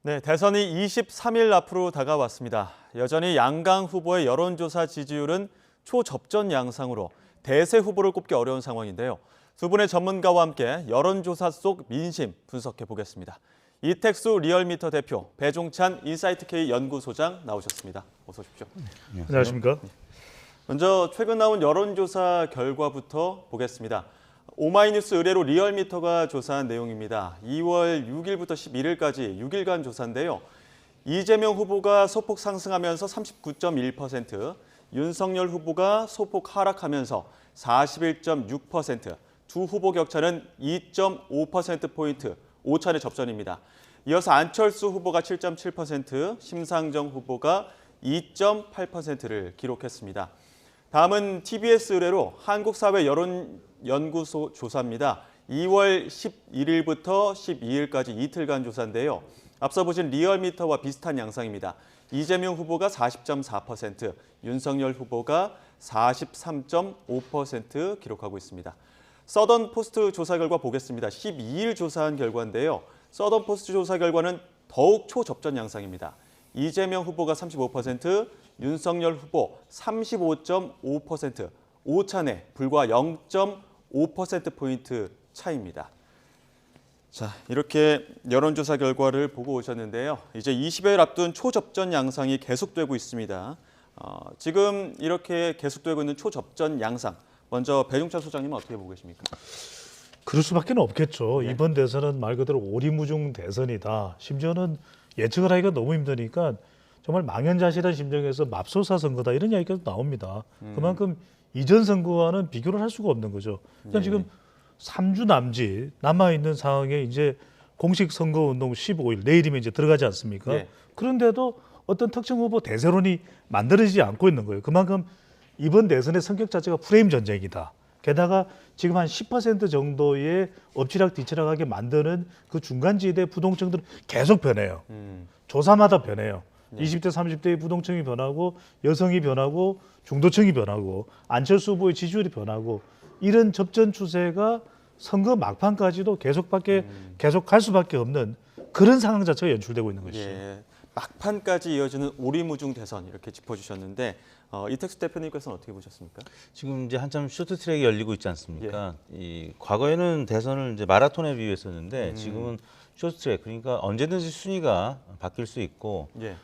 네, 대선이 23일 앞으로 다가왔습니다. 여전히 양강 후보의 여론조사 지지율은 초접전 양상으로 대세 후보를 꼽기 어려운 상황인데요. 두 분의 전문가와 함께 여론조사 속 민심 분석해 보겠습니다. 이택수 리얼미터 대표, 배종찬 인사이트K 연구소장 나오셨습니다. 어서 오십시오. 안녕하십니까? 먼저 최근 나온 여론조사 결과부터 보겠습니다. 오마이뉴스 의뢰로 리얼미터가 조사한 내용입니다. 2월 6일부터 11일까지 6일간 조사인데요. 이재명 후보가 소폭 상승하면서 39.1%, 윤석열 후보가 소폭 하락하면서 41.6%, 두 후보 격차는 2.5%포인트, 오차례 접전입니다. 이어서 안철수 후보가 7.7%, 심상정 후보가 2.8%를 기록했습니다. 다음은 TBS 의뢰로 한국사회여론연구소 조사입니다. 2월 11일부터 12일까지 이틀간 조사인데요. 앞서 보신 리얼미터와 비슷한 양상입니다. 이재명 후보가 40.4%, 윤석열 후보가 43.5% 기록하고 있습니다. 서던포스트 조사 결과 보겠습니다. 12일 조사한 결과인데요. 서던포스트 조사 결과는 더욱 초접전 양상입니다. 이재명 후보가 35%, 윤석열 후보 35.5%, 오차내 불과 0.5%포인트 차이입니다. 자, 이렇게 여론조사 결과를 보고 오셨는데요. 이제 20여일 앞둔 초접전 양상이 계속되고 있습니다. 지금 이렇게 계속되고 있는 초접전 양상, 먼저 배종찬 소장님은 어떻게 보고 계십니까? 그럴 수밖에 없겠죠. 네. 이번 대선은 말 그대로 오리무중 대선이다. 심지어는 예측을 하기가 너무 힘드니까 정말 망연자실한 심정에서 맙소사 선거다 이런 이야기가 나옵니다. 그만큼 이전 선거와는 비교를 할 수가 없는 거죠. 일단 지금 3주 남짓 남아있는 상황에 이제 공식 선거운동 15일 내일이면 이제 들어가지 않습니까? 네. 그런데도 어떤 특정 후보 대세론이 만들어지지 않고 있는 거예요. 그만큼 이번 대선의 성격 자체가 프레임 전쟁이다. 게다가 지금 한 10% 정도의 엎치락뒤치락하게 만드는 그 중간지대 부동층들은 계속 변해요. 조사마다 변해요. 20대, 30대의 부동층이 변하고 여성이 변하고 중도층이 변하고 안철수 후보의 지지율이 변하고 이런 접전 추세가 선거 막판까지도 계속 갈 수밖에 없는 그런 상황 자체가 연출되고 있는 것이죠. 예, 막판까지 이어지는 오리무중 대선 이렇게 짚어주셨는데 이택수 대표님께서는 어떻게 보셨습니까? 지금 이제 한참 쇼트트랙이 열리고 있지 않습니까? 이 과거에는 대선을 이제 마라톤에 비유했었는데 지금은 쇼트트랙, 그러니까 언제든지 순위가 바뀔 수 있고 예.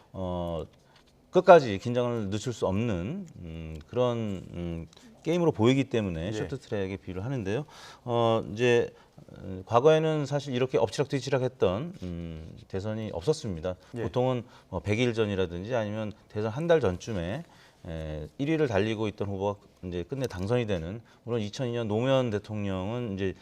끝까지 긴장을 늦출 수 없는 그런 게임으로 보이기 때문에 쇼트트랙에 비유를 하는데요. 이제 과거에는 사실 이렇게 엎치락뒤치락했던 대선이 없었습니다. 보통은 100일 전이라든지 아니면 대선 한 달 전쯤에 1위를 달리고 있던 후보가 이제 끝내 당선이 되는, 물론 2002년 노무현 대통령은 이제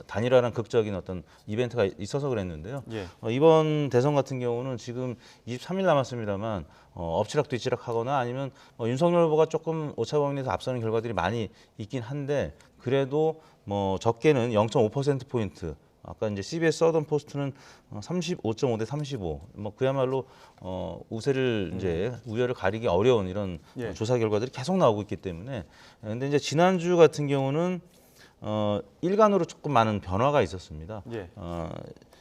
단일화란 극적인 어떤 이벤트가 있어서 그랬는데요. 이번 대선 같은 경우는 지금 23일 남았습니다만 엎치락뒤치락하거나 아니면 윤석열 후보가 조금 오차범위에서 앞서는 결과들이 많이 있긴 한데 그래도 뭐 적게는 0.5%포인트, 아까 이제 CBS 서던 포스트는 35.5 대 35, 뭐 그야말로 우세를 이제 우열을 가리기 어려운 이런 조사 결과들이 계속 나오고 있기 때문에. 근데 이제 지난주 같은 경우는 일간으로 조금 많은 변화가 있었습니다.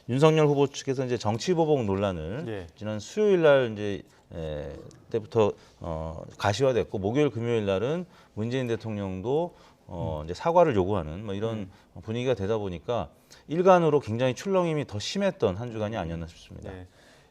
윤석열 후보 측에서 이제 정치 보복 논란을 지난 수요일 날 이제 때부터 가시화됐고, 목요일 금요일 날은 문재인 대통령도 이제 사과를 요구하는 뭐 이런 분위기가 되다 보니까 일간으로 굉장히 출렁임이 더 심했던 한 주간이 아니었나 싶습니다. 네.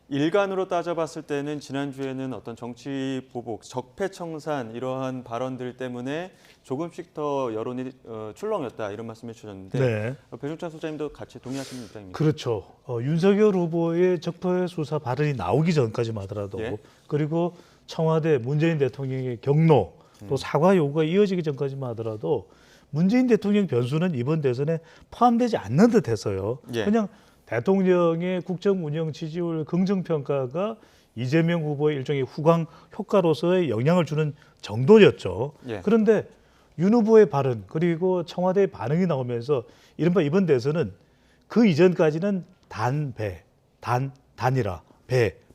일간으로 따져봤을 때는 지난주에는 어떤 정치 보복, 적폐청산 이러한 발언들 때문에 조금씩 더 여론이 출렁였다 이런 말씀해 주셨는데 배종찬 소장님도 같이 동의하시는 입장입니까? 그렇죠. 윤석열 후보의 적폐 수사 발언이 나오기 전까지만 하더라도 그리고 청와대 문재인 대통령의 경로 또 사과 요구가 이어지기 전까지만 하더라도 문재인 대통령 변수는 이번 대선에 포함되지 않는 듯해서요. 그냥 대통령의 국정 운영 지지율 긍정평가가 이재명 후보의 일종의 후광 효과로서의 영향을 주는 정도였죠. 그런데 윤 후보의 발언 그리고 청와대의 반응이 나오면서 이른바 이번 대선은 그 이전까지는 단일화,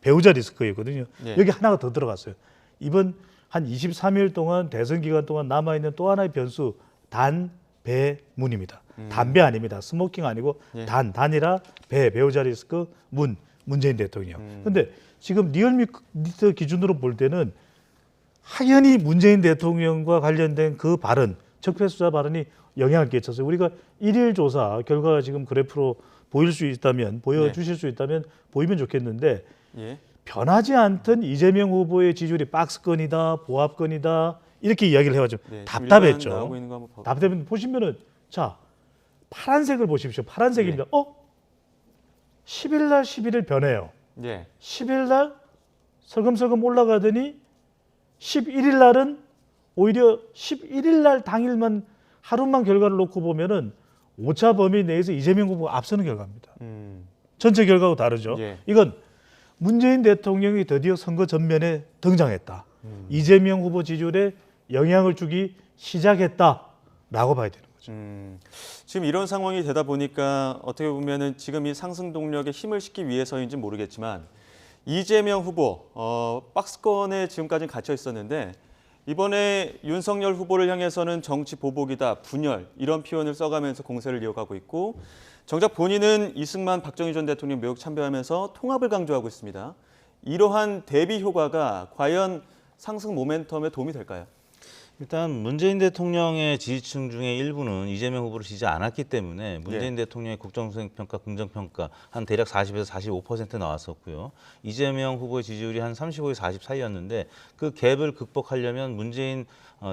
배우자 리스크였거든요. 여기 하나가 더 들어갔어요. 이번 한 23일 동안 대선 기간 동안 남아있는 또 하나의 변수, 단배문입니다. 담배 아닙니다. 스모킹 아니고 단일화, 배우자 리스크, 문. 문재인 대통령. 근데 지금 리얼미터 기준으로 볼 때는 하연히 문재인 대통령과 관련된 그 발언, 적폐수사 발언이 영향을 끼쳤어요. 우리가 일일 조사 결과가 지금 그래프로 보일 수 있다면, 보여주실 수 있다면 보이면 좋겠는데 예. 변하지 않던 이재명 후보의 지지율이 박스권이다, 보합권이다 이렇게 이야기를 해왔죠. 네, 답답했죠. 나오고 있는 거 한번 봐볼까요? 답답했는데 보시면은 자 파란색을 보십시오. 파란색입니다. 10일 날 11일 변해요. 예. 10일 날 설금설금 올라가더니 11일 날은 오히려 11일 날 당일만 하루만 결과를 놓고 보면은 오차 범위 내에서 이재명 후보가 앞서는 결과입니다. 전체 결과하고 다르죠. 예. 이건 문재인 대통령이 드디어 선거 전면에 등장했다. 이재명 후보 지지율에 영향을 주기 시작했다라고 봐야 되는 거죠. 지금 이런 상황이 되다 보니까 어떻게 보면은 지금 이 상승 동력에 힘을 싣기 위해서인지 모르겠지만 이재명 후보 박스권에 지금까지 갇혀 있었는데 이번에 윤석열 후보를 향해서는 정치 보복이다, 분열 이런 표현을 써가면서 공세를 이어가고 있고 정작 본인은 이승만, 박정희 전 대통령 매우 참배하면서 통합을 강조하고 있습니다. 이러한 대비 효과가 과연 상승 모멘텀에 도움이 될까요? 일단 문재인 대통령의 지지층 중에 일부는 이재명 후보를 지지 않았기 때문에 문재인 대통령의 국정수행평가, 긍정평가 한 대략 40에서 45% 나왔었고요. 이재명 후보의 지지율이 한 35에서 40 사이였는데 그 갭을 극복하려면 문재인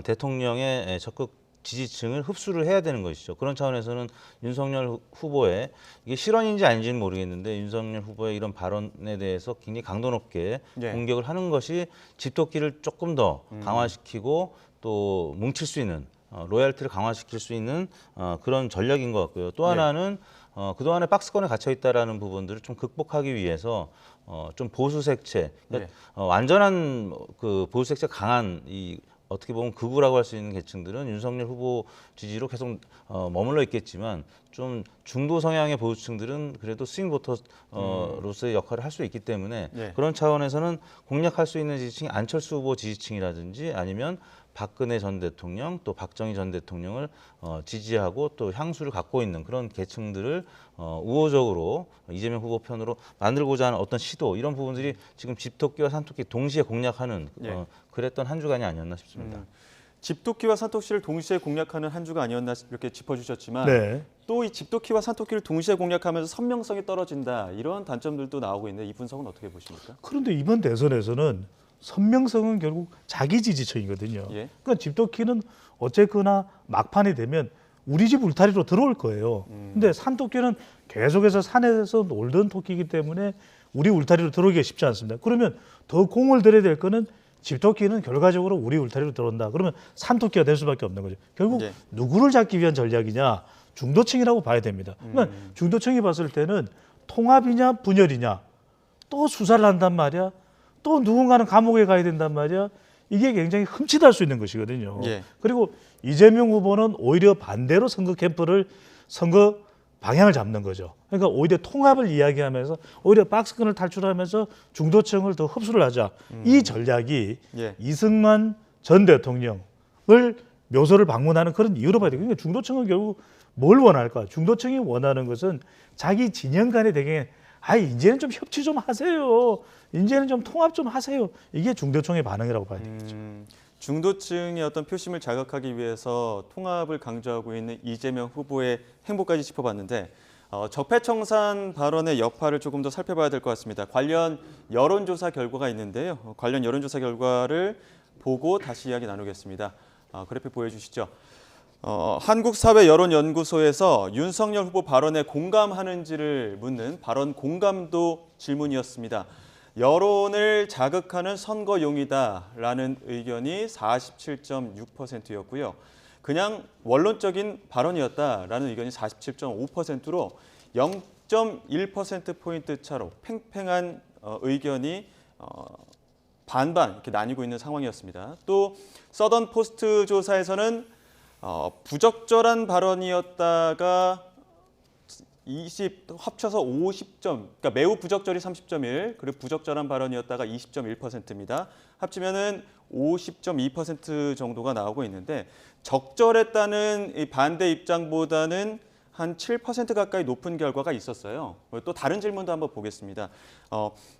대통령의 적극 지지층을 흡수를 해야 되는 것이죠. 그런 차원에서는 윤석열 후보의 이게 실언인지 아닌지는 모르겠는데 윤석열 후보의 이런 발언에 대해서 굉장히 강도 높게 공격을 하는 것이 집토끼를 조금 더 강화시키고 또 뭉칠 수 있는 로열티를 강화시킬 수 있는 그런 전략인 것 같고요. 또 하나는 그동안에 박스권에 갇혀 있다라는 부분들을 좀 극복하기 위해서 좀 보수 색채, 그러니까 완전한 그 보수 색채 강한 이 어떻게 보면 극우라고 할 수 있는 계층들은 윤석열 후보 지지로 계속 머물러 있겠지만 좀 중도 성향의 보수층들은 그래도 스윙 보터로서의 역할을 할 수 있기 때문에 그런 차원에서는 공략할 수 있는 지지층이 안철수 후보 지지층이라든지 아니면 박근혜 전 대통령 또 박정희 전 대통령을 지지하고 또 향수를 갖고 있는 그런 계층들을 우호적으로 이재명 후보 편으로 만들고자 하는 어떤 시도 이런 부분들이 지금 집토끼와 산토끼 동시에 공략하는 그랬던 한 주간이 아니었나 싶습니다. 집토끼와 산토끼를 동시에 공략하는 한 주가 아니었나 이렇게 짚어주셨지만 또 이 집토끼와 산토끼를 동시에 공략하면서 선명성이 떨어진다 이런 단점들도 나오고 있는데 이 분석은 어떻게 보십니까? 그런데 이번 대선에서는 선명성은 결국 자기 지지층이거든요. 그러니까 집토끼는 어쨌거나 막판이 되면 우리 집 울타리로 들어올 거예요. 근데 산토끼는 계속해서 산에서 놀던 토끼이기 때문에 우리 울타리로 들어오기가 쉽지 않습니다. 그러면 더 공을 들여야 될 거는 집토끼는 결과적으로 우리 울타리로 들어온다. 그러면 산토끼가 될 수밖에 없는 거죠. 결국 누구를 잡기 위한 전략이냐? 중도층이라고 봐야 됩니다. 그러니까 중도층이 봤을 때는 통합이냐 분열이냐 또 수사를 한단 말이야. 또 누군가는 감옥에 가야 된단 말이야. 이게 굉장히 흠칫할 수 있는 것이거든요. 그리고 이재명 후보는 오히려 반대로 선거 캠프를 선거 방향을 잡는 거죠. 그러니까 오히려 통합을 이야기하면서 오히려 박스권을 탈출하면서 중도층을 더 흡수를 하자. 이 전략이 이승만 전 대통령을 묘소를 방문하는 그런 이유로 봐야 돼요. 그러니까 중도층은 결국 뭘 원할까? 중도층이 원하는 것은 자기 진영 간에 되게 이제는 좀 협치 좀 하세요. 이제는 좀 통합 좀 하세요. 이게 중도층의 반응이라고 봐야 되겠죠. 중도층의 어떤 표심을 자극하기 위해서 통합을 강조하고 있는 이재명 후보의 행보까지 짚어봤는데 적폐청산 발언의 여파를 조금 더 살펴봐야 될 것 같습니다. 관련 여론조사 결과가 있는데요. 관련 여론조사 결과를 보고 다시 이야기 나누겠습니다. 그래프 보여주시죠. 한국사회여론연구소에서 윤석열 후보 발언에 공감하는지를 묻는 발언 공감도 질문이었습니다. 여론을 자극하는 선거용이다라는 의견이 47.6%였고요. 그냥 원론적인 발언이었다라는 의견이 47.5%로 0.1%포인트 차로 팽팽한 의견이 반반 이렇게 나뉘고 있는 상황이었습니다. 또 서던 포스트 조사에서는 부적절한 발언이었다가 합쳐서 50점, 그러니까 매우 부적절이 30.1, 그리고 부적절한 발언이었다가 20.1%입니다. 합치면은 50.2% 정도가 나오고 있는데 적절했다는 이 반대 입장보다는 한 7% 가까이 높은 결과가 있었어요. 또 다른 질문도 한번 보겠습니다.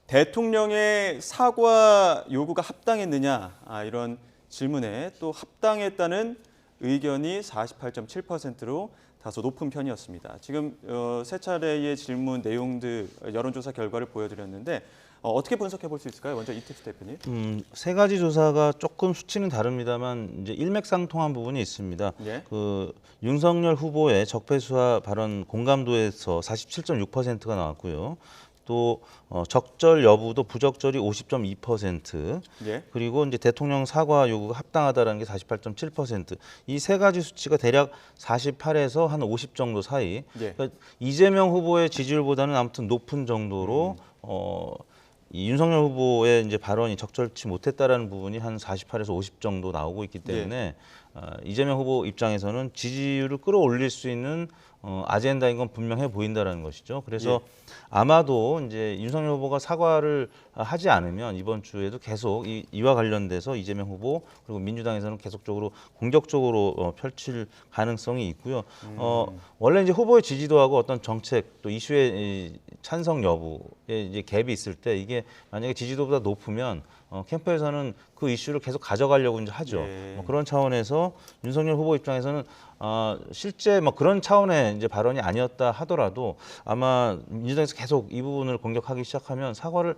대통령의 사과 요구가 합당했느냐 이런 질문에 또 합당했다는 의견이 48.7%로 다소 높은 편이었습니다. 지금 세 차례의 질문 내용들 여론조사 결과를 보여드렸는데 어떻게 분석해 볼 수 있을까요? 먼저 이택수 대표님. 세 가지 조사가 조금 수치는 다릅니다만 이제 일맥상통한 부분이 있습니다. 예. 그 윤석열 후보의 적폐수사 발언 공감도에서 47.6%가 나왔고요. 또 적절 여부도 부적절이 50.2%, 예. 그리고 이제 대통령 사과 요구가 합당하다라는 게 48.7%. 이 세 가지 수치가 대략 48에서 한 50 정도 사이. 예. 그러니까 이재명 후보의 지지율보다는 아무튼 높은 정도로 이 윤석열 후보의 이제 발언이 적절치 못했다라는 부분이 한 48에서 50 정도 나오고 있기 때문에 이재명 후보 입장에서는 지지율을 끌어올릴 수 있는 아젠다인 건 분명해 보인다라는 것이죠. 그래서 아마도 이제 윤석열 후보가 사과를 하지 않으면 이번 주에도 계속 이와 관련돼서 이재명 후보 그리고 민주당에서는 계속적으로 공격적으로 펼칠 가능성이 있고요. 원래 이제 후보의 지지도하고 어떤 정책 또 이슈의 찬성 여부에 이제 갭이 있을 때 이게 만약에 지지도보다 높으면 캠프에서는 그 이슈를 계속 가져가려고 이제 하죠. 예. 그런 차원에서 윤석열 후보 입장에서는 실제 그런 차원의 이제 발언이 아니었다 하더라도 아마 민주당에서 계속 이 부분을 공격하기 시작하면 사과를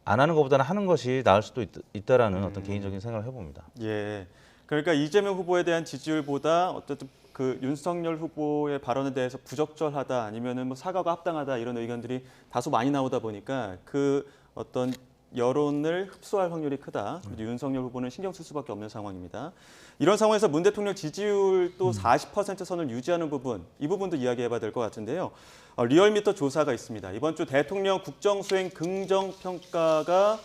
안 하는 것보다는 하는 것이 나을 수도 있다라는 어떤 개인적인 생각을 해봅니다. 예. 그러니까 이재명 후보에 대한 지지율보다 어쨌든 그 윤석열 후보의 발언에 대해서 부적절하다 아니면은 뭐 사과가 합당하다 이런 의견들이 다소 많이 나오다 보니까 그 어떤 여론을 흡수할 확률이 크다. 윤석열 후보는 신경 쓸 수밖에 없는 상황입니다. 이런 상황에서 문 대통령 지지율도 40% 선을 유지하는 부분, 이 부분도 이야기해봐야 될 것 같은데요. 리얼미터 조사가 있습니다. 이번 주 대통령 국정수행 긍정평가가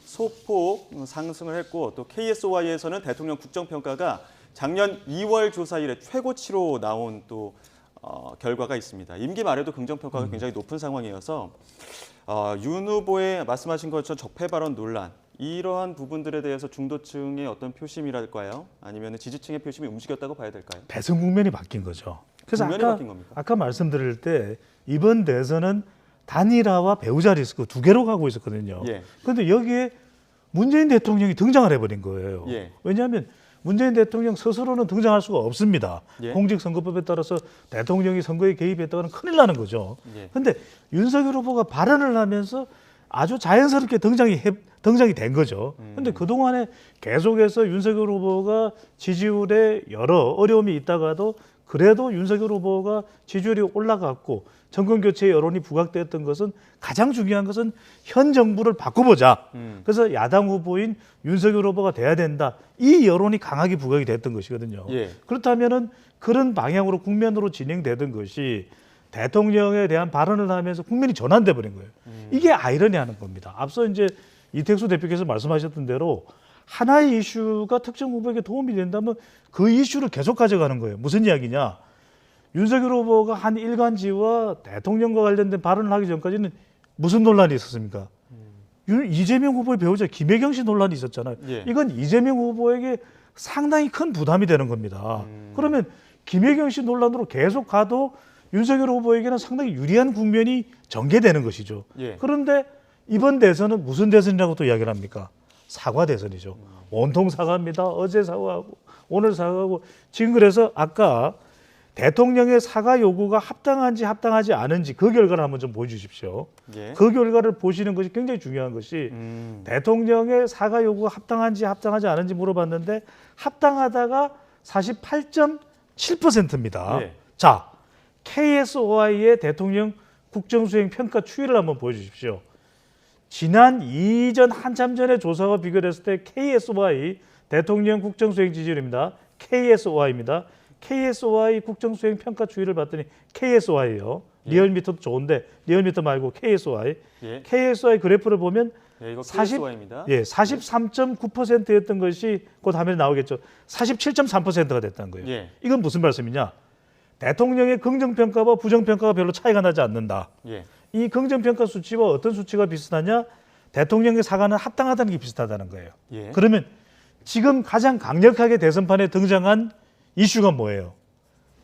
소폭 상승을 했고 또 KSOI에서는 대통령 국정평가가 작년 2월 조사 이래 최고치로 나온 또 결과가 있습니다. 임기 말에도 긍정평가가 굉장히 높은 상황이어서 윤 후보의 말씀하신 것처럼 적폐 발언 논란 이러한 부분들에 대해서 중도층의 어떤 표심이랄까요? 아니면 지지층의 표심이 움직였다고 봐야 될까요? 대선 국면이 바뀐 거죠. 그래서 국면이 바뀐 겁니까? 아까 말씀드릴 때 이번 대선은 단일화와 배우자 리스크 두 개로 가고 있었거든요. 예. 그런데 여기에 문재인 대통령이 등장을 해버린 거예요. 예. 왜냐하면 문재인 대통령 스스로는 등장할 수가 없습니다. 예. 공직선거법에 따라서 대통령이 선거에 개입했다가는 큰일 나는 거죠. 그런데 예. 윤석열 후보가 발언을 하면서 아주 자연스럽게 등장이 된 거죠. 그런데 그동안에 계속해서 윤석열 후보가 지지율에 여러 어려움이 있다가도 그래도 윤석열 후보가 지지율이 올라갔고 정권교체 여론이 부각됐던 것은 가장 중요한 것은 현 정부를 바꿔보자. 그래서 야당 후보인 윤석열 후보가 돼야 된다. 이 여론이 강하게 부각이 됐던 것이거든요. 예. 그렇다면은 그런 방향으로 국면으로 진행되던 것이 대통령에 대한 발언을 하면서 국면이 전환돼 버린 거예요. 이게 아이러니하는 겁니다. 앞서 이제 이택수 대표께서 말씀하셨던 대로 하나의 이슈가 특정 후보에게 도움이 된다면 그 이슈를 계속 가져가는 거예요. 무슨 이야기냐? 윤석열 후보가 한 일간지와 대통령과 관련된 발언을 하기 전까지는 무슨 논란이 있었습니까? 이재명 후보의 배우자 김혜경 씨 논란이 있었잖아요. 예. 이건 이재명 후보에게 상당히 큰 부담이 되는 겁니다. 그러면 김혜경 씨 논란으로 계속 가도 윤석열 후보에게는 상당히 유리한 국면이 전개되는 것이죠. 예. 그런데 이번 대선은 무슨 대선이라고 또 이야기를 합니까? 사과 대선이죠. 온통 사과입니다. 어제 사과하고 오늘 사과하고 지금 그래서 아까 대통령의 사과 요구가 합당한지 합당하지 않은지 그 결과를 한번 좀 보여주십시오. 예. 그 결과를 보시는 것이 굉장히 중요한 것이 대통령의 사과 요구가 합당한지 합당하지 않은지 물어봤는데 합당하다가 48.7%입니다. 예. 자, KSOI의 대통령 국정수행 평가 추이를 한번 보여주십시오. 지난 이전 한참 전에 조사와 비교했을 때 KSOI 대통령 국정수행 지지율입니다. KSOI입니다. KSOI 국정수행 평가 추이를 봤더니 KSOI예요. 리얼미터도 좋은데 리얼미터 말고 KSOI. 예. KSOI 그래프를 보면 예, 이거 40 KSOI입니다. 43.9%였던 것이 곧 화면에 나오겠죠. 47.3%가 됐다는 거예요. 예. 이건 무슨 말씀이냐? 대통령의 긍정평가와 부정평가가 별로 차이가 나지 않는다. 예. 이 긍정평가 수치와 어떤 수치가 비슷하냐? 대통령의 사과는 합당하다는 게 비슷하다는 거예요. 예. 그러면 지금 가장 강력하게 대선판에 등장한 이슈가 뭐예요?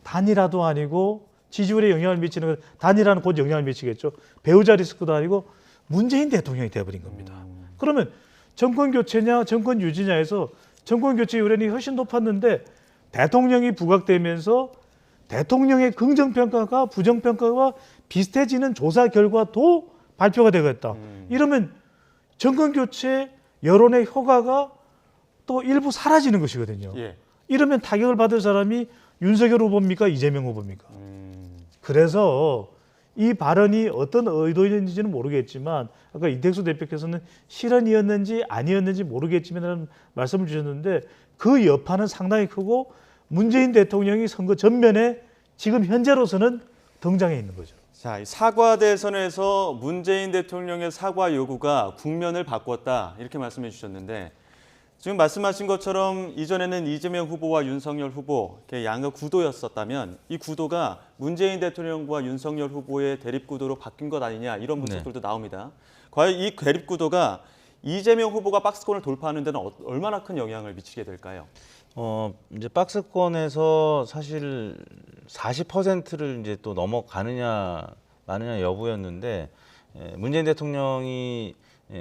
단일화도 아니고 지지율에 영향을 미치는 건 단일화는 곧 영향을 미치겠죠. 배우자 리스크도 아니고 문재인 대통령이 돼버린 겁니다. 그러면 정권 교체냐 정권 유지냐에서 정권 교체 요인이 훨씬 높았는데 대통령이 부각되면서 대통령의 긍정평가가 부정평가가 비슷해지는 조사 결과도 발표가 되겠다. 이러면 정권 교체 여론의 효과가 또 일부 사라지는 것이거든요. 예. 이러면 타격을 받을 사람이 윤석열 후보입니까? 이재명 후보입니까? 그래서 이 발언이 어떤 의도였는지는 모르겠지만 아까 이택수 대표께서는 실언이었는지 아니었는지 모르겠지만 말씀을 주셨는데 그 여파는 상당히 크고 문재인 대통령이 선거 전면에 지금 현재로서는 등장해 있는 거죠. 자, 이 사과 대선에서 문재인 대통령의 사과 요구가 국면을 바꿨다 이렇게 말씀해 주셨는데 지금 말씀하신 것처럼 이전에는 이재명 후보와 윤석열 후보 양의 구도였었다면 이 구도가 문재인 대통령과 윤석열 후보의 대립 구도로 바뀐 것 아니냐 이런 분석들도 나옵니다. 과연 이 대립 구도가 이재명 후보가 박스권을 돌파하는 데는 얼마나 큰 영향을 미치게 될까요? 이제 박스권에서 사실 40%를 이제 또 넘어가느냐 마느냐 여부였는데 문재인 대통령이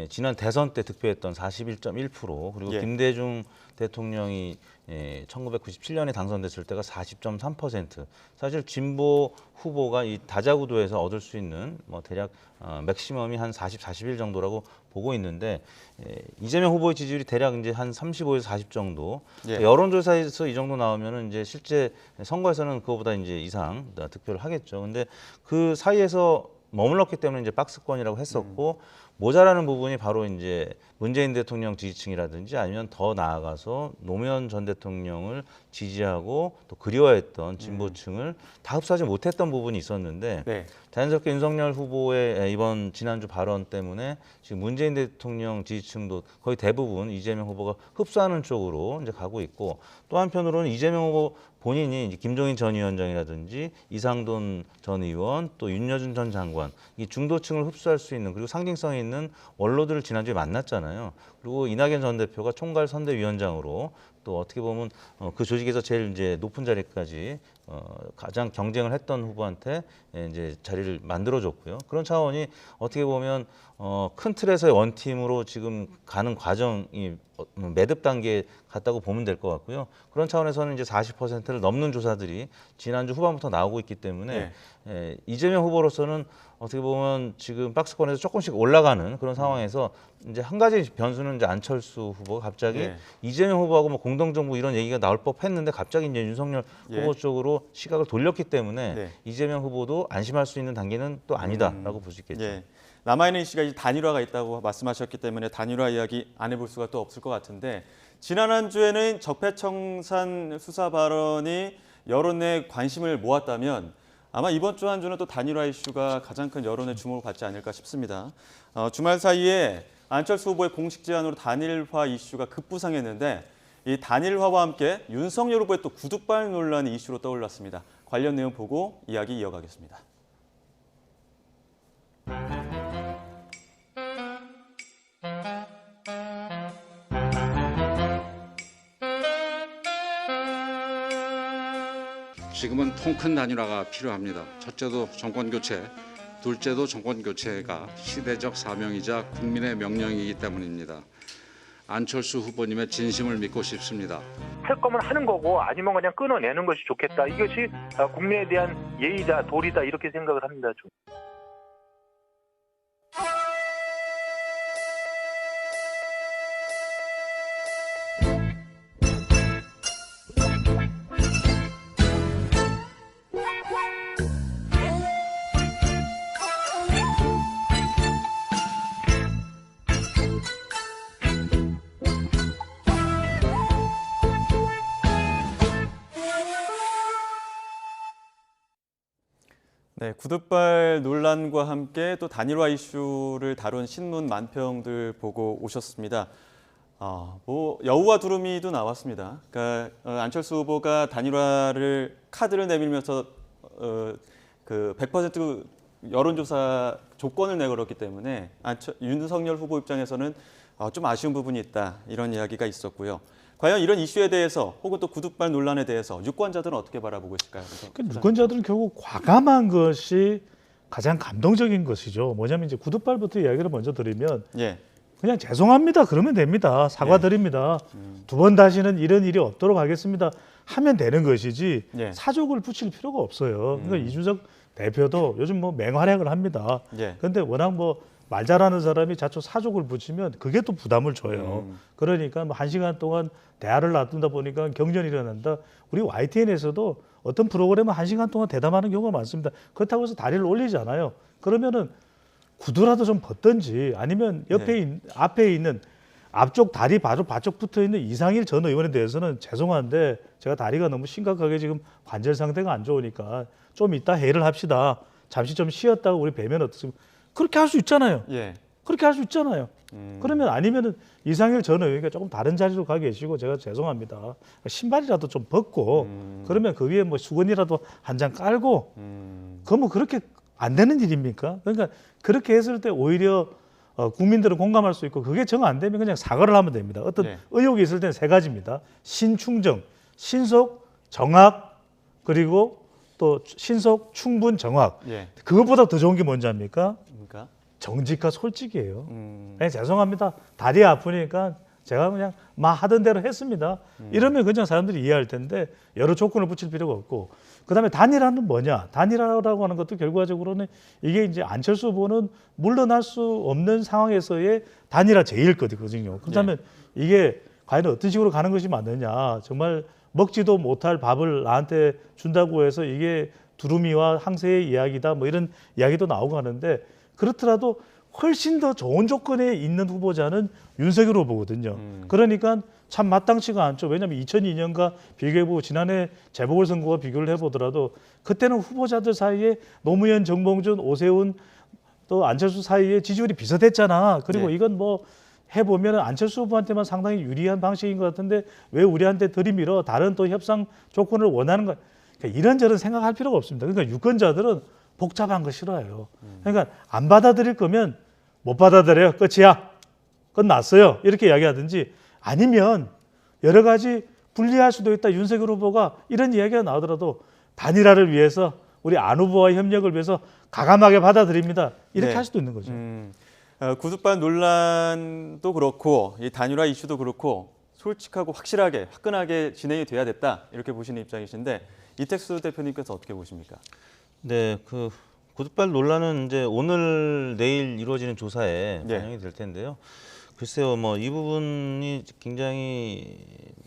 지난 대선 때 득표했던 41.1% 그리고 예. 김대중 대통령이 1997년에 당선됐을 때가 40.3%. 사실 진보 후보가 이 다자구도에서 얻을 수 있는 뭐 대략 맥시멈이 한 40, 41 정도라고 보고 있는데 이재명 후보의 지지율이 대략 이제 한 35에서 40 정도. 예. 여론조사에서 이 정도 나오면은 이제 실제 선거에서는 그거보다 이제 이상 득표를 하겠죠. 근데 그 사이에서 머물렀기 때문에 이제 박스권이라고 했었고 모자라는 부분이 바로 이제 문재인 대통령 지지층이라든지 아니면 더 나아가서 노무현 전 대통령을 지지하고 또 그리워했던 진보층을 다 흡수하지 못했던 부분이 있었는데 네. 자연스럽게 윤석열 후보의 이번 지난주 발언 때문에 지금 문재인 대통령 지지층도 거의 대부분 이재명 후보가 흡수하는 쪽으로 이제 가고 있고 또 한편으로는 이재명 후보 본인이 이제 김종인 전 위원장이라든지 이상돈 전 의원 또 윤여준 전 장관 이 중도층을 흡수할 수 있는 그리고 상징성 있는 원로들을 지난주에 만났잖아요. 그리고 이낙연 전 대표가 총괄 선대위원장으로 또 어떻게 보면 그 조직에서 제일 이제 높은 자리까지 가장 경쟁을 했던 후보한테 이제 자리를 만들어줬고요. 그런 차원이 어떻게 보면 큰 틀에서의 원팀으로 지금 가는 과정이 매듭 단계에 갔다고 보면 될 것 같고요. 그런 차원에서는 이제 40%를 넘는 조사들이 지난주 후반부터 나오고 있기 때문에 이재명 후보로서는 어떻게 보면 지금 박스권에서 조금씩 올라가는 그런 상황에서 이제 한 가지 변수는 이제 안철수 후보가 갑자기 이재명 후보하고 뭐 공동정부 이런 얘기가 나올 법했는데 갑자기 이제 윤석열 후보 쪽으로 시각을 돌렸기 때문에 이재명 후보도 안심할 수 있는 단계는 또 아니다라고 볼 수 있겠죠. 예. 남아있는 이슈가 이제 단일화가 있다고 말씀하셨기 때문에 단일화 이야기 안 해볼 수가 또 없을 것 같은데 지난 한 주에는 적폐청산 수사 발언이 여론 내 관심을 모았다면 아마 이번 주 한 주는 또 단일화 이슈가 가장 큰 여론의 주목을 받지 않을까 싶습니다. 주말 사이에 안철수 후보의 공식 제안으로 단일화 이슈가 급부상했는데 이 단일화와 함께 윤석열 후보의 또 구두발 논란이 이슈로 떠올랐습니다. 관련 내용 보고 이야기 이어가겠습니다. 지금은 통큰 단일화가 필요합니다. 첫째도 정권 교체, 둘째도 정권 교체가 시대적 사명이자 국민의 명령이기 때문입니다. 안철수 후보님의 진심을 믿고 싶습니다. 할 거면 하는 거고 아니면 그냥 끊어내는 것이 좋겠다. 이것이 국민에 대한 예의다, 도리다 이렇게 생각을 합니다. 네, 구두발 논란과 함께 또 단일화 이슈를 다룬 신문 만평들 보고 오셨습니다. 뭐 여우와 두루미도 나왔습니다. 그러니까 안철수 후보가 단일화를 카드를 내밀면서 그 100% 여론조사 조건을 내걸었기 때문에 윤석열 후보 입장에서는 좀 아쉬운 부분이 있다 이런 이야기가 있었고요. 과연 이런 이슈에 대해서 혹은 또 구두발 논란에 대해서 유권자들은 어떻게 바라보고 있을까요? 유권자들은 결국 과감한 것이 가장 감동적인 것이죠. 뭐냐면 이제 구두발부터 이야기를 먼저 드리면 예. 그냥 죄송합니다. 그러면 됩니다. 사과드립니다. 두 번 다시는 이런 일이 없도록 하겠습니다. 하면 되는 것이지 예. 사족을 붙일 필요가 없어요. 그러니까 이준석 대표도 요즘 뭐 맹활약을 합니다. 예. 그런데 워낙 뭐 말 잘하는 사람이 자꾸 사족을 붙이면 그게 또 부담을 줘요. 그러니까 뭐 1시간 동안 대화를 놔둔다 보니까 경련이 일어난다. 우리 YTN에서도 어떤 프로그램은 1시간 동안 대담하는 경우가 많습니다. 그렇다고 해서 다리를 올리잖아요. 그러면은 구두라도 좀 벗든지 아니면 옆에 앞에 있는 앞쪽 다리 바로 바쪽 붙어 있는 이상일 전 의원에 대해서는 죄송한데 제가 다리가 너무 심각하게 지금 관절 상태가 안 좋으니까 좀 이따 회의를 합시다. 잠시 좀 쉬었다가 우리 뵈면 어떻습니까? 그렇게 할 수 있잖아요. 예. 그렇게 할 수 있잖아요. 그러면 아니면은 이상일 전 의원이 조금 다른 자리로 가 계시고 제가 죄송합니다. 신발이라도 좀 벗고 그러면 그 위에 뭐 수건이라도 한 장 깔고 그거 뭐 그렇게 안 되는 일입니까? 그러니까 그렇게 했을 때 오히려 국민들은 공감할 수 있고 그게 정 안 되면 그냥 사과를 하면 됩니다. 어떤 네. 의혹이 있을 때는 세 가지입니다. 신충정, 신속, 정확 그리고 또 신속, 충분, 정확. 예. 그것보다 더 좋은 게 뭔지 압니까? 그러니까. 정직과 솔직이에요. 네, 죄송합니다. 다리 아프니까 제가 그냥 막 하던 대로 했습니다. 이러면 그냥 사람들이 이해할 텐데 여러 조건을 붙일 필요가 없고 그다음에 단일화는 뭐냐? 단일화라고 하는 것도 결과적으로는 이게 이제 안철수 후보는 물러날 수 없는 상황에서의 단일화 제일거든요. 그렇다면 이게 과연 어떤 식으로 가는 것이 맞느냐? 정말 먹지도 못할 밥을 나한테 준다고 해서 이게 두루미와 항세의 이야기다 뭐 이런 이야기도 나오고 하는데 그렇더라도 훨씬 더 좋은 조건에 있는 후보자는 윤석열 후보거든요. 그러니까 참 마땅치가 않죠. 왜냐하면 2002년과 비교해보고 지난해 재보궐선거와 비교를 해보더라도 그때는 후보자들 사이에 노무현, 정봉준, 오세훈 또 안철수 사이에 지지율이 비슷했잖아. 그리고 네. 이건 뭐 해보면 안철수 후보한테만 상당히 유리한 방식인 것 같은데 왜 우리한테 들이밀어 다른 또 협상 조건을 원하는 거 그러니까 이런저런 생각할 필요가 없습니다. 그러니까 유권자들은 복잡한 거 싫어해요. 그러니까 안 받아들일 거면 못 받아들여요. 끝이야. 끝났어요. 이렇게 이야기하든지 아니면 여러 가지 불리할 수도 있다. 윤석열 후보가 이런 이야기가 나오더라도 단일화를 위해서 우리 안 후보와의 협력을 위해서 가감하게 받아들입니다. 이렇게 네. 할 수도 있는 거죠. 구두발 논란도 그렇고 이 단일화 이슈도 그렇고 솔직하고 확실하게 화끈하게 진행이 돼야 됐다 이렇게 보시는 입장이신데 이택수 대표님께서 어떻게 보십니까? 네, 그 구두발 논란은 이제 오늘 내일 이루어지는 조사에 네. 반영이 될 텐데요. 글쎄요, 뭐 이 부분이 굉장히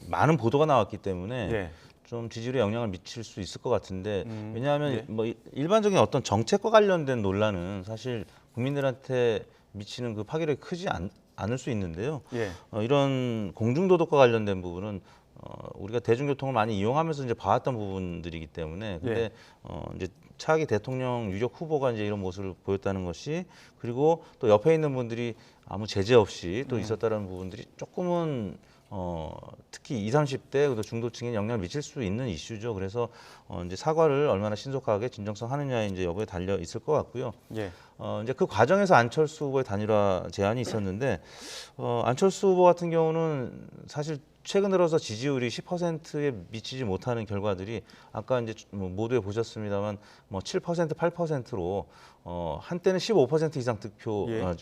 많은 보도가 나왔기 때문에 예. 좀 지지율에 영향을 미칠 수 있을 것 같은데 왜냐하면 예. 뭐 일반적인 어떤 정책과 관련된 논란은 사실 국민들한테 미치는 그 파괴력이 크지 않을 수 있는데요. 예. 이런 공중도덕과 관련된 부분은 우리가 대중교통을 많이 이용하면서 이제 봐왔던 부분들이기 때문에 근데 이제 차기 대통령 유력 후보가 이제 이런 모습을 보였다는 것이 그리고 또 옆에 있는 분들이 아무 제재 없이 또 있었다는 부분들이 조금은 특히 20, 30대 그리고 중도층에 영향을 미칠 수 있는 이슈죠. 그래서 이제 사과를 얼마나 신속하게 진정성 하느냐에 이제 여부에 달려 있을 것 같고요. 예. 이제 그 과정에서 안철수 후보의 단일화 제안이 있었는데 안철수 후보 같은 경우는 사실 최근 들어서 지지율이 10%에 미치지 못하는 결과들이 아까 이제 모두에 보셨습니다만 뭐 7%, 8%로 한때는 15% 이상 득표 예.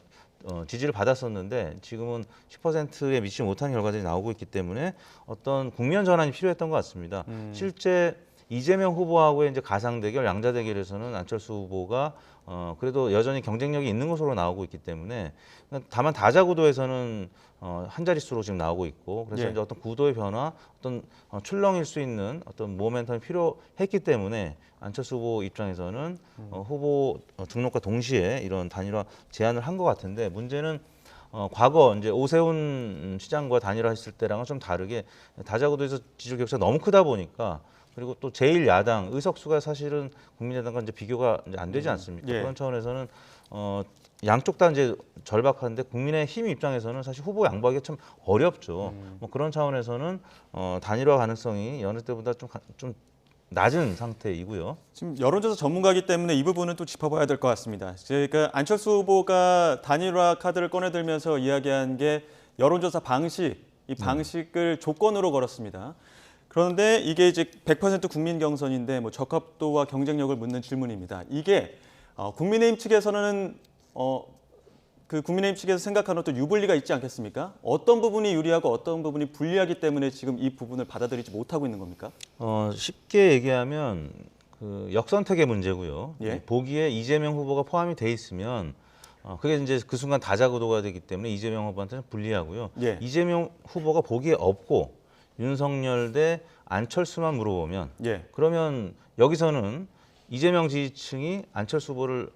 지지를 받았었는데 지금은 10%에 미치지 못한 결과들이 나오고 있기 때문에 어떤 국면 전환이 필요했던 것 같습니다. 실제 이재명 후보하고의 이제 가상 대결, 양자 대결에서는 안철수 후보가 그래도 여전히 경쟁력이 있는 것으로 나오고 있기 때문에 다만 다자 구도에서는 한 자릿수로 지금 나오고 있고 그래서 예. 이제 어떤 구도의 변화, 어떤 출렁일 수 있는 어떤 모멘텀이 필요했기 때문에 안철수 후보 입장에서는 후보 등록과 동시에 이런 단일화 제안을 한 것 같은데 문제는 과거 이제 오세훈 시장과 단일화했을 때랑은 좀 다르게 다자구도에서 지지율 격차가 너무 크다 보니까 그리고 또 제1야당 의석수가 사실은 국민의당과 이제 비교가 이제 안 되지 않습니까? 예. 그런 차원에서는 양쪽 다 이제 절박한데 국민의힘 입장에서는 사실 후보 양보하기 참 어렵죠. 뭐 그런 차원에서는 단일화 가능성이 여느 때보다 좀 낮은 상태이고요. 지금 여론조사 전문가이기 때문에 이 부분은 또 짚어봐야 될 것 같습니다. 그러니까 안철수 후보가 단일화 카드를 꺼내들면서 이야기한 게 여론조사 방식이 이 방식을 조건으로 걸었습니다. 그런데 이게 이제 100% 국민 경선인데 뭐 적합도와 경쟁력을 묻는 질문입니다. 이게 국민의힘 측에서는 그 국민의힘 측에서 생각하는 또 유불리가 있지 않겠습니까? 어떤 부분이 유리하고 어떤 부분이 불리하기 때문에 지금 이 부분을 받아들이지 못하고 있는 겁니까? 쉽게 얘기하면 그 역선택의 문제고요. 예. 보기에 이재명 후보가 포함이 돼 있으면 그게 이제 그 순간 다자구도가 되기 때문에 이재명 후보한테는 불리하고요. 예. 이재명 후보가 보기에 없고 윤석열 대 안철수만 물어보면 예. 그러면 여기서는 이재명 지지층이 안철수 후보를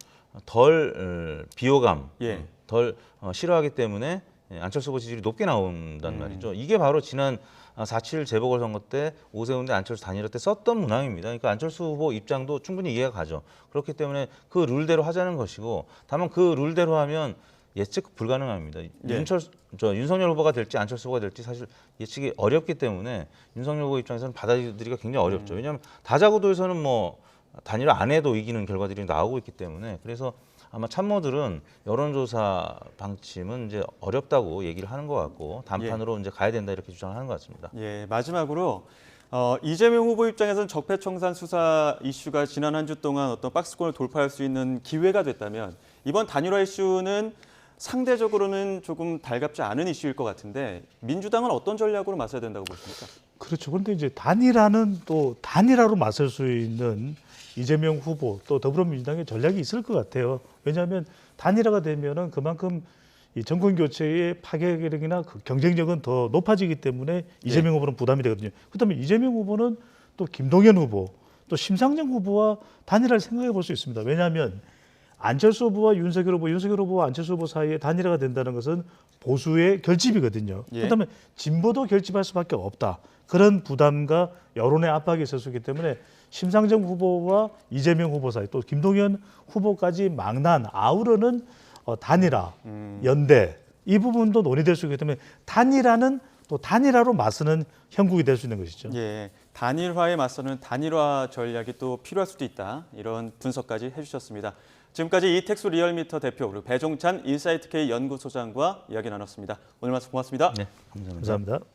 덜 비호감, 예. 덜 싫어하기 때문에 안철수 후보 지지율이 높게 나온단 말이죠. 이게 바로 지난 4.7 재보궐선거 때 오세훈 대 안철수 단일화 때 썼던 문항입니다. 그러니까 안철수 후보 입장도 충분히 이해가 가죠. 그렇기 때문에 그 룰대로 하자는 것이고 다만 그 룰대로 하면 예측 불가능합니다. 윤석열 후보가 될지 안철수 후보가 될지 사실 예측이 어렵기 때문에 윤석열 후보 입장에서는 받아들이기가 굉장히 어렵죠. 왜냐하면 다자구도에서는 뭐 단일화 안 해도 이기는 결과들이 나오고 있기 때문에 그래서 아마 참모들은 여론조사 방침은 이제 어렵다고 얘기를 하는 것 같고 단판으로 이제 가야 된다 이렇게 주장을 하는 것 같습니다. 예, 마지막으로 이재명 후보 입장에서는 적폐청산 수사 이슈가 지난 한 주 동안 어떤 박스권을 돌파할 수 있는 기회가 됐다면 이번 단일화 이슈는 상대적으로는 조금 달갑지 않은 이슈일 것 같은데 민주당은 어떤 전략으로 맞서야 된다고 보십니까? 그렇죠. 그런데 이제 단일화는 또 단일화로 맞설 수 있는 이재명 후보 또 더불어민주당의 전략이 있을 것 같아요. 왜냐하면 단일화가 되면은 그만큼 이 정권 교체의 파괴력이나 그 경쟁력은 더 높아지기 때문에 이재명 후보는 부담이 되거든요. 그렇다면 이재명 후보는 또 김동연 후보, 또 심상정 후보와 단일화를 생각해 볼 수 있습니다. 왜냐하면 안철수 후보와 윤석열 후보와 안철수 후보 사이에 단일화가 된다는 것은 보수의 결집이거든요. 예. 그렇다면 진보도 결집할 수밖에 없다. 그런 부담과 여론의 압박이 있을 수 있기 때문에 심상정 후보와 이재명 후보 사이 또 김동연 후보까지 망난 아우르는 단일화, 연대 이 부분도 논의될 수 있기 때문에 단일화는 또 단일화로 맞서는 형국이 될 수 있는 것이죠. 예, 단일화에 맞서는 단일화 전략이 또 필요할 수도 있다. 이런 분석까지 해주셨습니다. 지금까지 이택수 리얼미터 대표 그리고 배종찬 인사이트K 연구소장과 이야기 나눴습니다. 오늘 말씀 고맙습니다. 네, 감사합니다. 감사합니다.